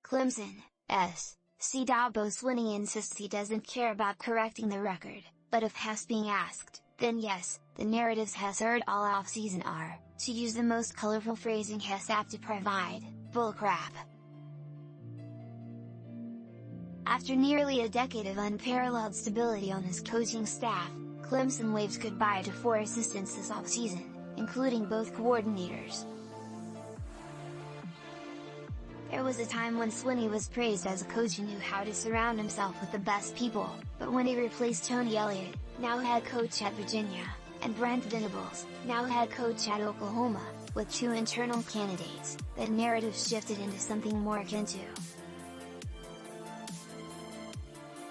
Clemson, S.C. Dabo Swinney insists he doesn't care about correcting the record, but if Hess being asked, then yes, the narratives Hess heard all offseason are, to use the most colorful phrasing Hess apt to provide, bullcrap. After nearly a decade of unparalleled stability on his coaching staff, Clemson waved goodbye to 4 assistants this offseason, including both coordinators. There was a time when Swinney was praised as a coach who knew how to surround himself with the best people, but when he replaced Tony Elliott, now head coach at Virginia, and Brent Venables, now head coach at Oklahoma, with 2 internal candidates, that narrative shifted into something more akin to.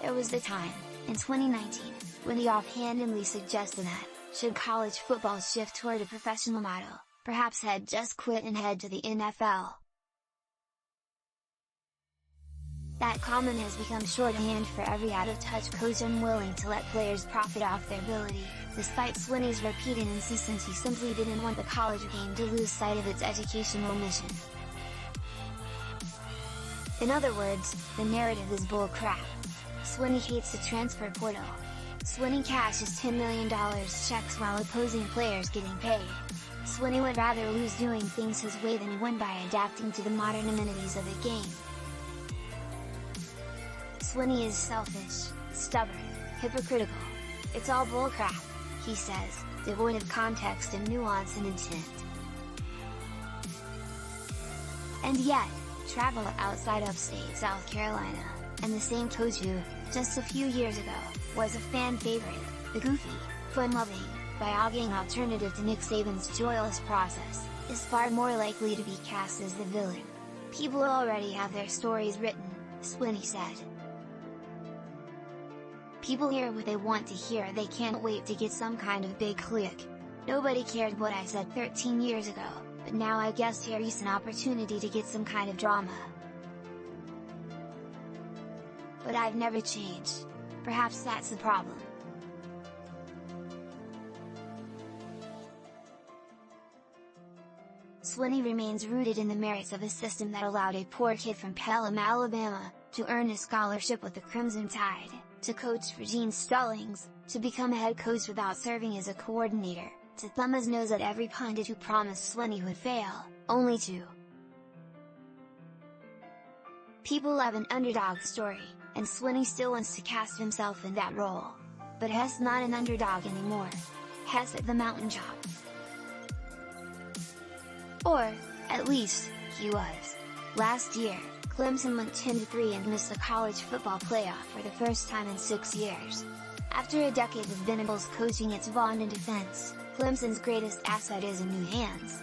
There was the time, in 2019, when he offhandedly suggested that, should college football shift toward a professional model, perhaps he'd just quit and head to the NFL. That comment has become shorthand for every out-of-touch coach unwilling to let players profit off their ability, despite Swinney's repeated insistence he simply didn't want the college game to lose sight of its educational mission. In other words, the narrative is bull crap. Swinney hates the transfer portal. Swinney cashes $10 million checks while opposing players getting paid. Swinney would rather lose doing things his way than win by adapting to the modern amenities of the game. Swinney is selfish, stubborn, hypocritical. It's all bullcrap, he says, devoid of context and nuance and intent. And yet, travel outside Upstate South Carolina, and the same coach who, just a few years ago, was a fan favorite, the goofy, fun-loving, BYOG-ing alternative to Nick Saban's joyless process, is far more likely to be cast as the villain. People already have their stories written, Swinney said. People hear what they want to hear, they can't wait to get some kind of big click. Nobody cared what I said 13 years ago, but now I guess here's an opportunity to get some kind of drama. But I've never changed. Perhaps that's the problem. Swinney remains rooted in the merits of a system that allowed a poor kid from Pelham, Alabama, to earn a scholarship with the Crimson Tide, to coach for Gene Stallings, to become a head coach without serving as a coordinator, to thumb his nose at every pundit who promised Swinney would fail, only to. People love an underdog story, and Swinney still wants to cast himself in that role. But Hess not an underdog anymore. Hess at the mountaintop. Or, at least, he was. Last year, Clemson went 10-3 and missed the college football playoff for the first time in 6 years. After a decade of Venables coaching its vaunted defense, Clemson's greatest asset is in new hands.